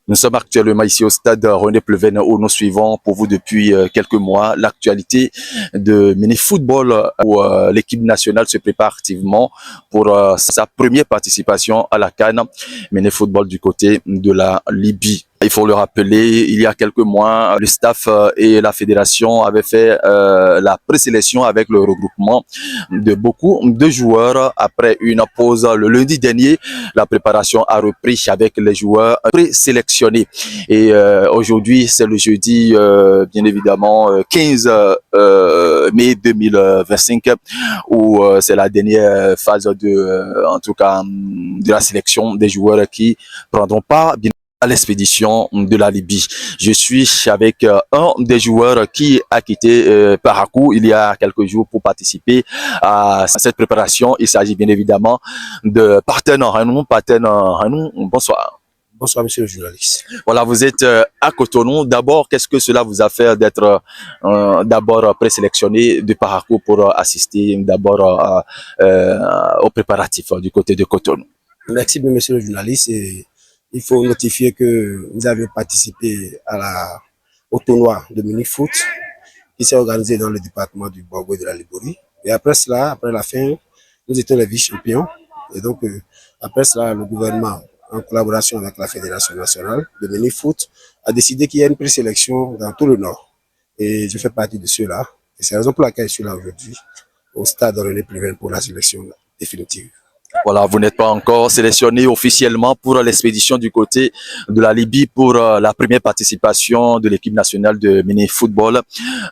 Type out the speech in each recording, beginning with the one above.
Nous sommes actuellement ici au stade René Pleven où nous suivons pour vous depuis quelques mois l'actualité de mini-football où l'équipe nationale se prépare activement pour sa première participation à la CAN mini-football du côté de la Libye. Il faut le rappeler, il y a quelques mois, le staff et la fédération avaient fait la présélection avec le regroupement de beaucoup de joueurs. Après une pause le lundi dernier, la préparation a repris avec les joueurs présélectionnés. Et aujourd'hui, c'est le jeudi, bien évidemment, 15 mai 2025, où c'est la dernière phase en tout cas, de la sélection des joueurs qui prendront part à l'expédition de la Libye. Je suis avec un des joueurs qui a quitté Parakou il y a quelques jours pour participer à cette préparation. Il s'agit bien évidemment de Paten Hanou. Paten Hanou, bonsoir. Bonsoir, monsieur le journaliste. Voilà, vous êtes à Cotonou. D'abord, qu'est-ce que cela vous a fait d'être d'abord présélectionné de Parakou pour assister d'abord aux préparatifs du côté de Cotonou? Merci, monsieur le journaliste. Et il faut notifier que nous avions participé au tournoi de mini-foot qui s'est organisé dans le département du Borgo de la Liborie. Et après cela, après la fin, nous étions les vice-champions. Et donc, après cela, le gouvernement, en collaboration avec la Fédération nationale de mini-foot, a décidé qu'il y a une présélection dans tout le Nord. Et je fais partie de ceux-là. Et c'est la raison pour laquelle je suis là aujourd'hui, au stade René Pleven pour la sélection définitive. Voilà, vous n'êtes pas encore sélectionné officiellement pour l'expédition du côté de la Libye pour la première participation de l'équipe nationale de mini-football.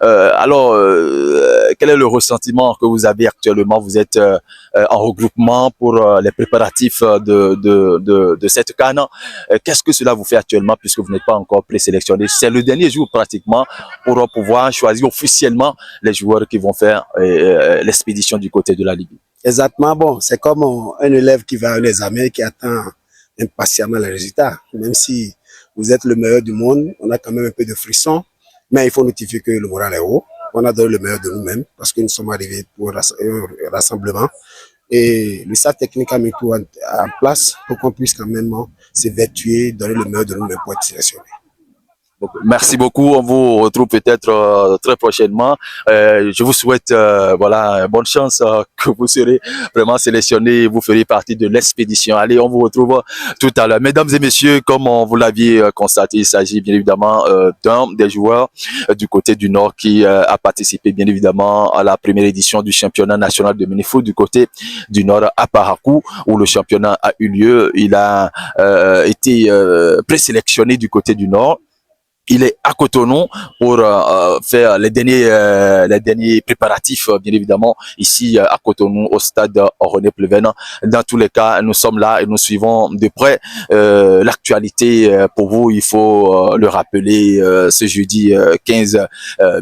Quel est le ressentiment que vous avez actuellement? Vous êtes en regroupement pour les préparatifs de cette CAN. Qu'est-ce que cela vous fait actuellement puisque vous n'êtes pas encore présélectionné? C'est le dernier jour pratiquement pour pouvoir choisir officiellement les joueurs qui vont faire l'expédition du côté de la Libye. Exactement, bon, c'est comme un élève qui va à un examen et qui attend impatiemment les résultats. Même si vous êtes le meilleur du monde, on a quand même un peu de frisson, mais il faut notifier que le moral est haut. On a donné le meilleur de nous-mêmes parce que nous sommes arrivés pour un rassemblement et le staff technique a mis tout en place pour qu'on puisse quand même s'évertuer, donner le meilleur de nous-mêmes pour être sélectionnés. Merci beaucoup. On vous retrouve peut-être très prochainement. Je vous souhaite voilà, bonne chance que vous serez vraiment sélectionné et vous ferez partie de l'expédition. Allez, on vous retrouve tout à l'heure. Mesdames et messieurs, comme vous l'aviez constaté, il s'agit bien évidemment d'un des joueurs du côté du Nord qui a participé bien évidemment à la première édition du championnat national de mini-foot du côté du Nord à Parakou, où le championnat a eu lieu. Il a été présélectionné du côté du Nord. Il est à Cotonou pour faire les derniers préparatifs, bien évidemment, ici à Cotonou, au stade René Pleven. Dans tous les cas, nous sommes là et nous suivons de près l'actualité. Pour vous, il faut le rappeler, ce jeudi 15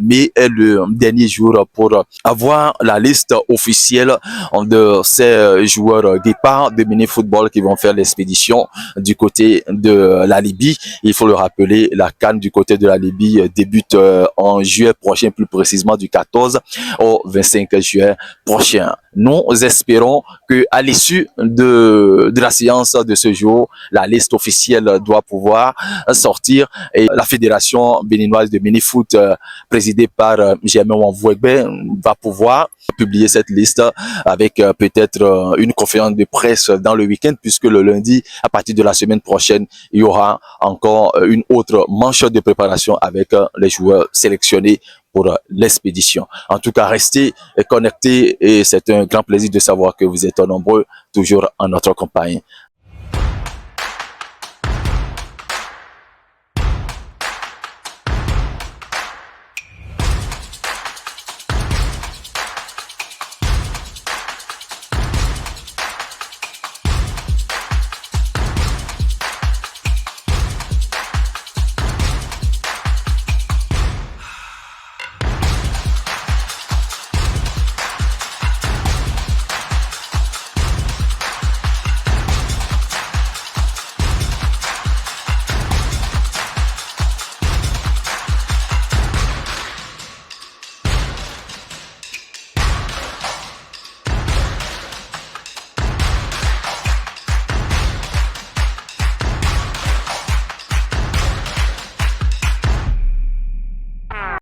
mai est le dernier jour pour avoir la liste officielle de ces joueurs départ de mini-football qui vont faire l'expédition du côté de la Libye. Il faut le rappeler, la CAN du côté de la Libye débute en juillet prochain, plus précisément du 14 au 25 juillet prochain. Nous espérons que à l'issue de la séance de ce jour, la liste officielle doit pouvoir sortir et la fédération béninoise de mini-foot présidée par Germain Wamvouegbe va pouvoir publier cette liste avec peut-être une conférence de presse dans le week-end, puisque le lundi, à partir de la semaine prochaine, il y aura encore une autre manche de préparation avec les joueurs sélectionnés pour l'expédition. En tout cas, restez connectés et c'est un grand plaisir de savoir que vous êtes nombreux toujours en notre compagnie.